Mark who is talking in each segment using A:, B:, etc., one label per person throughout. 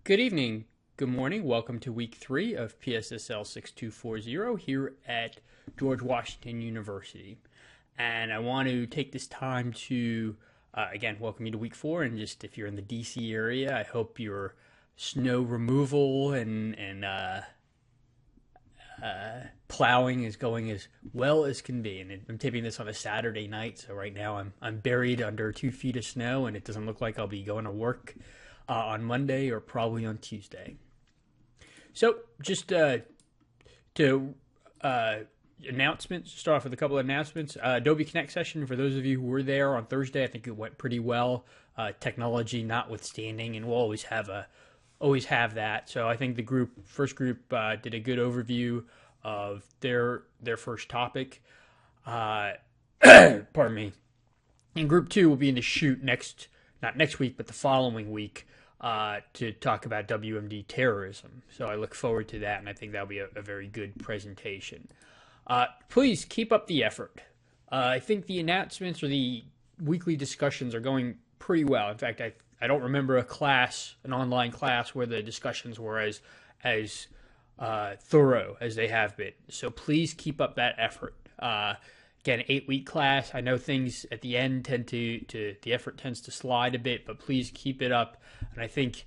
A: Good evening, good morning. Welcome to week 3 of PSSL 6240 here at George Washington University. And I want to take this time to, again, welcome you to week 4. And just if you're in the DC area, I hope your snow removal and plowing is going as well as can be. And I'm taping this on a Saturday night, so right now I'm buried under 2 feet of snow, and it doesn't look like I'll be going to work on Monday or probably on Tuesday. So just announcements, start off with a couple of announcements. Adobe Connect session, for those of you who were there on Thursday, I think it went pretty well, technology notwithstanding, and we'll always have that. So I think the first group did a good overview of their first topic. Pardon me. And group 2 will be in the shoot not next week, but the following week, to talk about WMD terrorism. So I look forward to that, and I think that'll be a very good presentation. Please keep up the effort. I think the announcements or the weekly discussions are going pretty well. In fact, I don't remember an online class where the discussions were as thorough as they have been. So please keep up that effort. Again, 8-week class. I know things at the end the effort tends to slide a bit, but please keep it up. And I think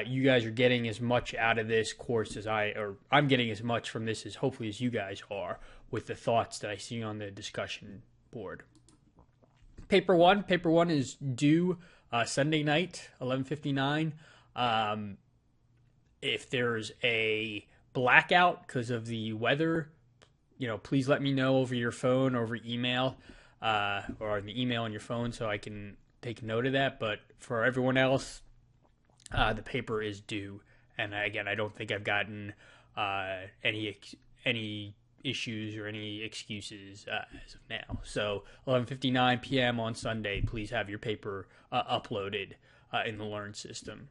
A: you guys are getting as much out of this course as I'm getting as much from this as hopefully as you guys are with the thoughts that I see on the discussion board. Paper one is due Sunday night, 11:59. If there's a blackout because of the weather, please let me know over your phone or over email, or the email on your phone so I can take note of that. But for everyone else, the paper is due. And again, I don't think I've gotten any issues or any excuses as of now. So 11:59 p.m. on Sunday, please have your paper uploaded in the Learn system.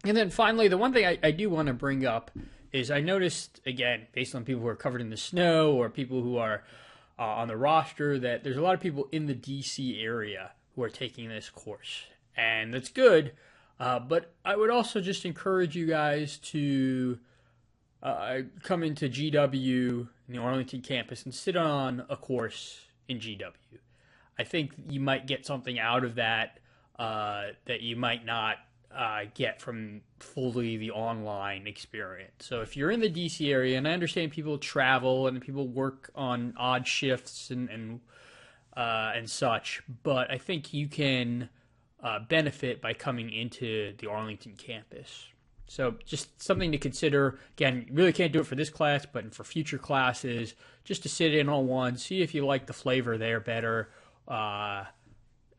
A: And then finally, the one thing I do want to bring up is I noticed, again, based on people who are covered in the snow or people who are on the roster, that there's a lot of people in the DC area who are taking this course. And that's good, but I would also just encourage you guys to come into GW in the Arlington campus and sit on a course in GW. I think you might get something out of that that you might not get from fully the online experience. So if you're in the DC area, and I understand people travel and people work on odd shifts and such, but I think you can benefit by coming into the Arlington campus. So just something to consider. Again, you really can't do it for this class, but for future classes, just to sit in on one, see if you like the flavor there better for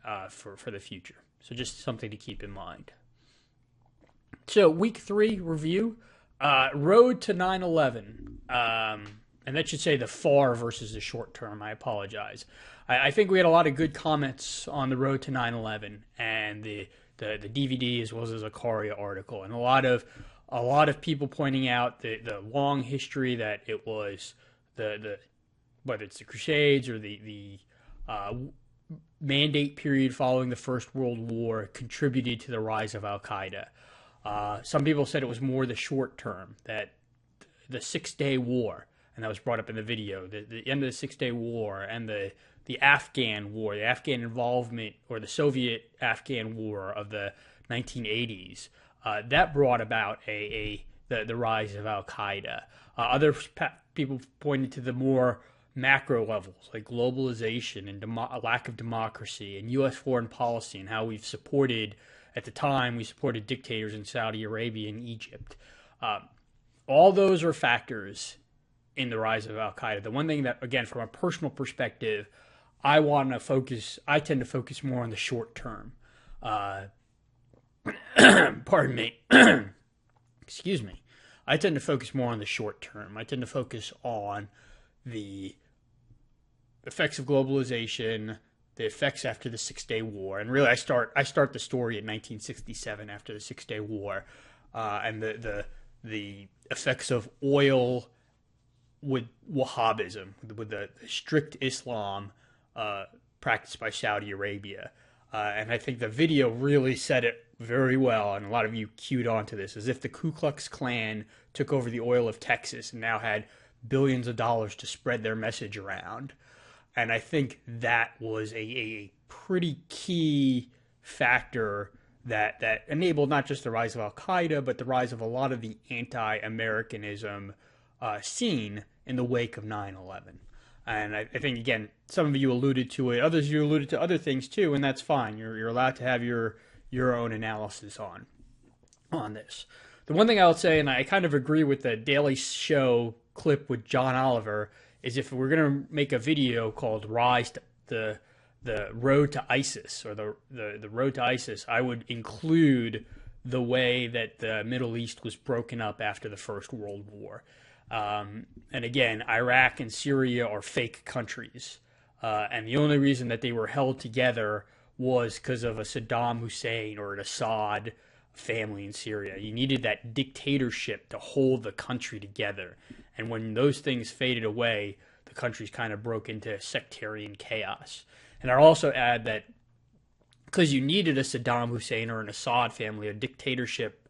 A: the future. So just something to keep in mind. So week 3 review, road to 9/11, and that should say the far versus the short term. I apologize. I think we had a lot of good comments on the road to 9/11 and the DVD as well as the Zakaria article, and a lot of people pointing out the long history that it was whether it's the Crusades or the mandate period following the First World War contributed to the rise of Al-Qaeda. Some people said it was more the short term, that the 6-Day War, and that was brought up in the video, the end of the 6-Day War and the Afghan War, the Afghan involvement, or the Soviet-Afghan War of the 1980s, that brought about the rise of Al-Qaeda. Other people pointed to the more macro levels, like globalization and a lack of democracy and U.S. foreign policy, and how we've supported, at the time, we supported dictators in Saudi Arabia and Egypt. All those are factors in the rise of Al-Qaeda. The one thing that, again, from a personal perspective, I tend to focus more on the short term. Pardon me. Excuse me. I tend to focus more on the short term. I tend to focus on the effects of globalization, the effects after the 6-Day War, and really I start the story in 1967 after the 6-Day War, and the effects of oil with Wahhabism, with the strict Islam practiced by Saudi Arabia, and I think the video really said it very well, and a lot of you cued onto this, as if the Ku Klux Klan took over the oil of Texas and now had billions of dollars to spread their message around. And I think that was a pretty key factor that enabled not just the rise of Al-Qaeda, but the rise of a lot of the anti-Americanism scene in the wake of 9/11. And I think, again, some of you alluded to it, others of you alluded to other things too, and that's fine. You're allowed to have your own analysis on this. The one thing I would say, and I kind of agree with the Daily Show clip with John Oliver, is if we're going to make a video called Rise to the Road to ISIS, or the Road to ISIS, I would include the way that the Middle East was broken up after the First World War. And again, Iraq and Syria are fake countries. And the only reason that they were held together was because of a Saddam Hussein or an Assad family in Syria. You needed that dictatorship to hold the country together. And when those things faded away, the countries kind of broke into sectarian chaos. And I'll also add that because you needed a Saddam Hussein or an Assad family, a dictatorship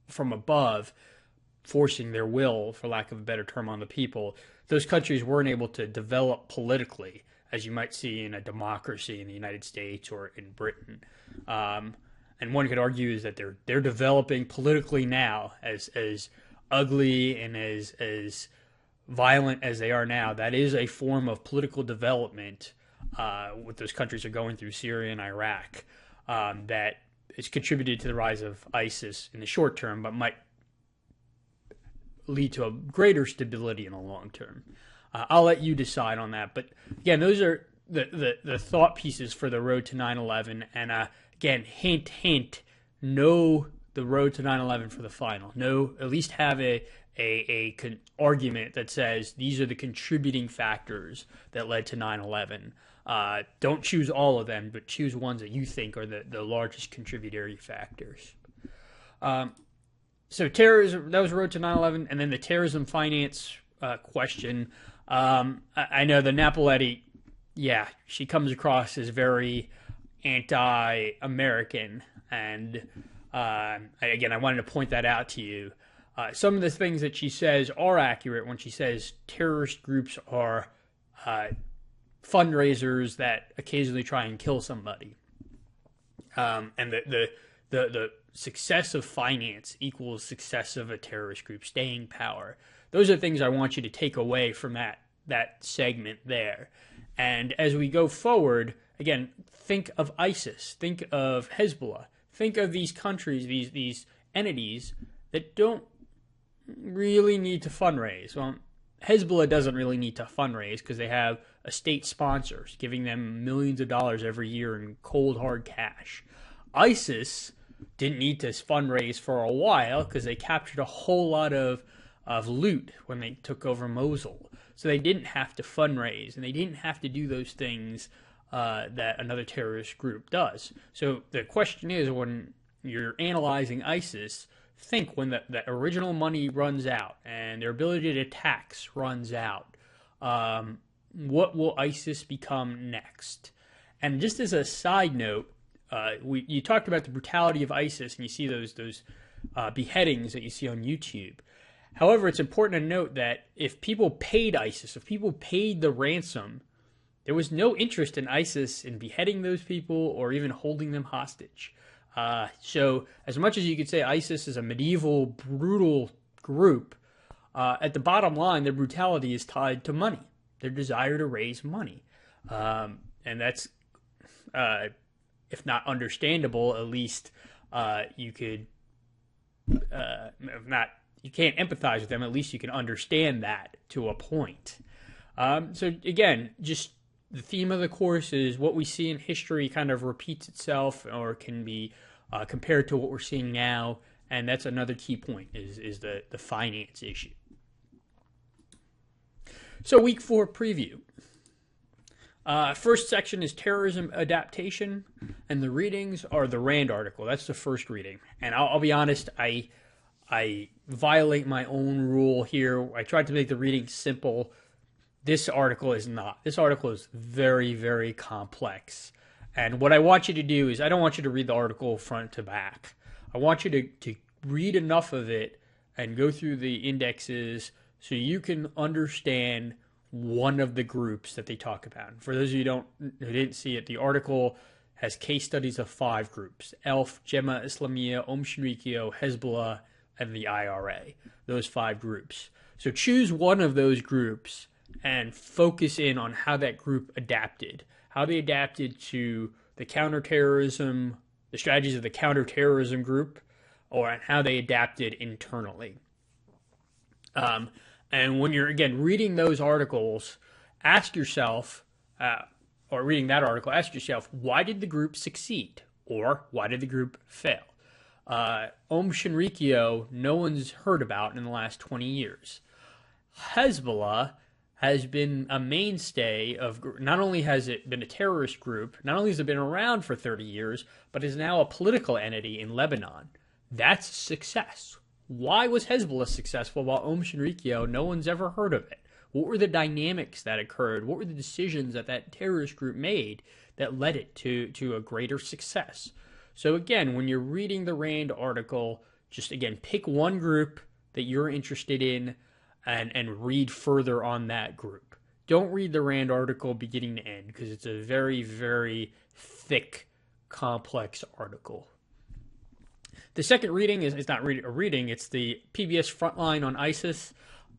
A: from above, forcing their will, for lack of a better term, on the people, those countries weren't able to develop politically, as you might see in a democracy in the United States or in Britain. And one could argue is that they're developing politically now, as ugly and as violent as they are now. That is a form of political development, what those countries are going through, Syria and Iraq, that has contributed to the rise of ISIS in the short term, but might lead to a greater stability in the long term. I'll let you decide on that. But again, those are the thought pieces for the road to 9/11. And again, hint, hint, know the road to 9/11 for the final. Know, at least have a argument that says these are the contributing factors that led to 9/11. Don't choose all of them, but choose ones that you think are the largest contributory factors. So terrorism, that was road to 9/11, and then the terrorism finance question. I know the Napoletti, yeah, she comes across as very anti-American, and again, I wanted to point that out to you. Some of the things that she says are accurate when she says terrorist groups are fundraisers that occasionally try and kill somebody, and the success of finance equals success of a terrorist group, staying power. Those are things I want you to take away from that segment there. And as we go forward, again, think of ISIS, think of Hezbollah, think of these countries, these entities that don't really need to fundraise. Well, Hezbollah doesn't really need to fundraise because they have a state sponsor giving them millions of dollars every year in cold, hard cash. ISIS didn't need to fundraise for a while because they captured a whole lot of loot when they took over Mosul. So they didn't have to fundraise, and they didn't have to do those things that another terrorist group does. So the question is, when you're analyzing ISIS, think when the original money runs out and their ability to tax runs out, what will ISIS become next? And just as a side note, you talked about the brutality of ISIS, and you see those beheadings that you see on YouTube. However, it's important to note that if people paid ISIS, if people paid the ransom, there was no interest in ISIS in beheading those people or even holding them hostage. So as much as you could say ISIS is a medieval, brutal group, at the bottom line, their brutality is tied to money, their desire to raise money. And that's, if not understandable, at least you could, if not, you can't empathize with them, at least you can understand that to a point. So again, just the theme of the course is what we see in history kind of repeats itself or can be compared to what we're seeing now, and that's another key point is the finance issue. So week 4 preview. First section is terrorism adaptation, and the readings are the Rand article. That's the first reading, and I'll be honest, I violate my own rule here. I tried to make the reading simple. This article is not. This article is very, very complex. And what I want you to do is I don't want you to read the article front to back. I want you to read enough of it and go through the indexes so you can understand one of the groups that they talk about. For those of you who didn't see it, the article has case studies of 5 groups: ELF, Jemaah Islamiyah, Shinrikyo, Hezbollah, and the IRA. Those 5 groups. So choose one of those groups and focus in on how that group adapted. How they adapted to the counterterrorism, the strategies of the counterterrorism group, or how they adapted internally. And when you're, again, reading those articles, ask yourself, or reading that article, ask yourself, why did the group succeed? Or why did the group fail? Shinrikyo, no one's heard about in the last 20 years. Hezbollah has been a mainstay of, not only has it been a terrorist group, not only has it been around for 30 years, but is now a political entity in Lebanon. That's success. Why was Hezbollah successful while Shinrikyo, no one's ever heard of it? What were the dynamics that occurred? What were the decisions that terrorist group made that led it to a greater success? So again, when you're reading the RAND article, just again, pick one group that you're interested in and read further on that group. Don't read the RAND article beginning to end because it's a very, very thick, complex article. The second reading is not a reading, it's the PBS Frontline on ISIS.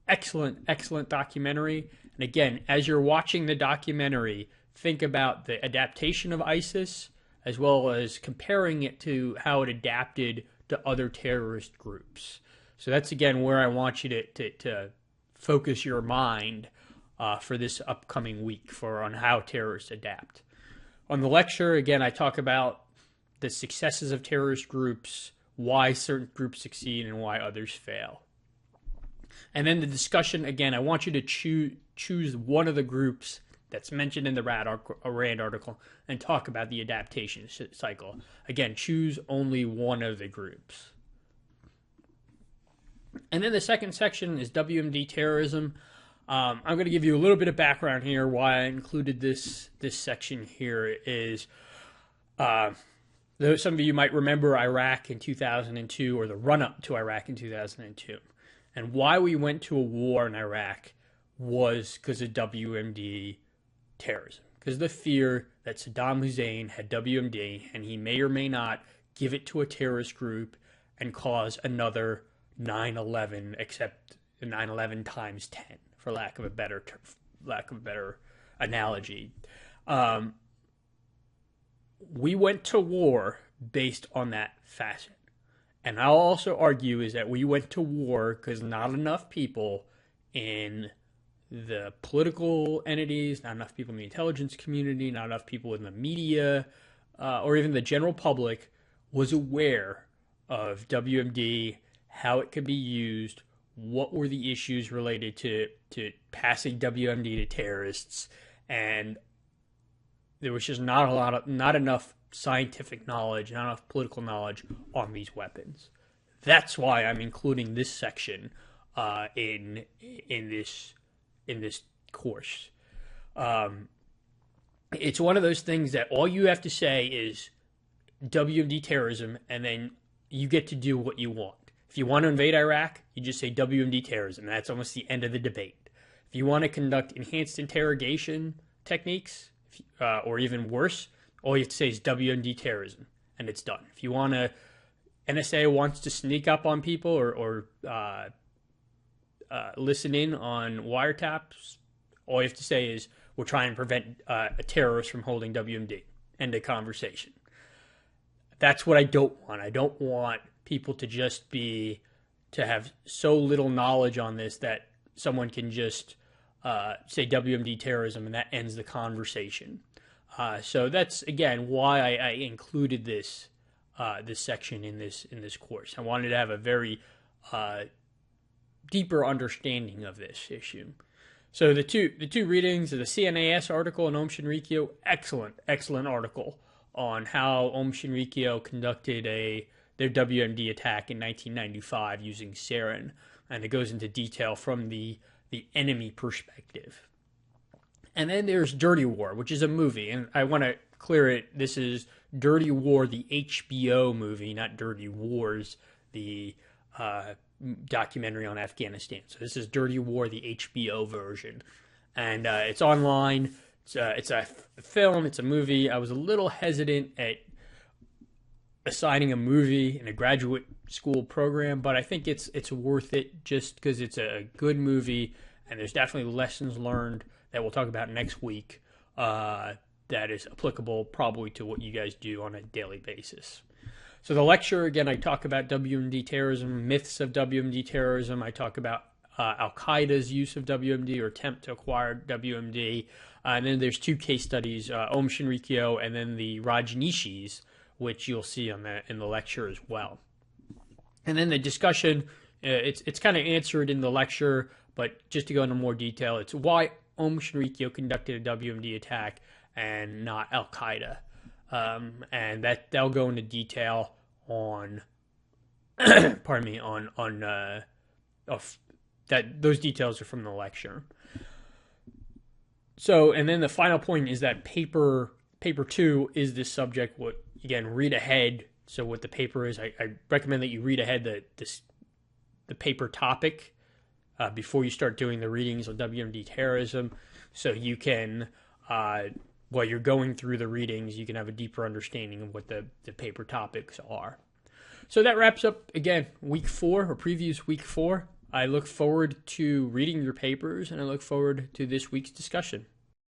A: Excellent, excellent documentary. And again, as you're watching the documentary, think about the adaptation of ISIS as well as comparing it to how it adapted to other terrorist groups. So that's, again, where I want you to focus your mind for this upcoming week on how terrorists adapt. On the lecture, again, I talk about the successes of terrorist groups, why certain groups succeed and why others fail. And then the discussion, again, I want you to choose one of the groups that's mentioned in the RAND article and talk about the adaptation cycle. Again, choose only one of the groups. And then the second section is WMD terrorism. I'm going to give you a little bit of background here. Why I included this section here is, some of you might remember Iraq in 2002, or the run-up to Iraq in 2002. And why we went to a war in Iraq was because of WMD terrorism. Because of the fear that Saddam Hussein had WMD, and he may or may not give it to a terrorist group and cause another 9/11, except 9/11 times 10, for lack of a better analogy. We went to war based on that facet. And I'll also argue is that we went to war because not enough people in the political entities, not enough people in the intelligence community, not enough people in the media, or even the general public was aware of WMD, how it could be used, what were the issues related to passing WMD to terrorists, and there was just not enough scientific knowledge, not enough political knowledge on these weapons. That's why I'm including this section in this course. It's one of those things that all you have to say is WMD terrorism, and then you get to do what you want. If you want to invade Iraq, you just say WMD terrorism. That's almost the end of the debate. If you want to conduct enhanced interrogation techniques, or even worse, all you have to say is WMD terrorism, and it's done. If you want to, NSA wants to sneak up on people or listen in on wiretaps, all you have to say is, we're trying to prevent a terrorist from holding WMD. End of conversation. That's what I don't want. I don't want people to have so little knowledge on this that someone can just say WMD terrorism and that ends the conversation. So that's, again, why I included this section in this course. I wanted to have a very deeper understanding of this issue. So the two readings of the CNAS article and Shinrikyo, excellent article on how Shinrikyo conducted their WMD attack in 1995 using sarin, and it goes into detail from the enemy perspective. And then there's Dirty War, which is a movie, and I want to clear it, this is Dirty War, the HBO movie, not Dirty Wars, the documentary on Afghanistan. So this is Dirty War, the HBO version. And it's online. It's a film. It's a movie. I was a little hesitant at assigning a movie in a graduate school program, but I think it's worth it just because it's a good movie, and there's definitely lessons learned that we'll talk about next week that is applicable probably to what you guys do on a daily basis. So the lecture, again, I talk about WMD terrorism, myths of WMD terrorism. I talk about Al-Qaeda's use of WMD or attempt to acquire WMD. And then there's 2 case studies, Om Shinrikyo and then the Rajneeshis, which you'll see in the lecture as well. And then the discussion, it's kind of answered in the lecture, but just to go into more detail, it's why Om Shinrikyo conducted a WMD attack and not Al-Qaeda. And that'll go into detail on, pardon me, those details are from the lecture. So, and then the final point is that paper 2 is this subject. What, again, read ahead. So what the paper is, I recommend that you read ahead the paper topic before you start doing the readings on WMD terrorism, so you can, while you're going through the readings, you can have a deeper understanding of what the paper topics are. So that wraps up, again, week 4, or previews week 4. I look forward to reading your papers, and I look forward to this week's discussion.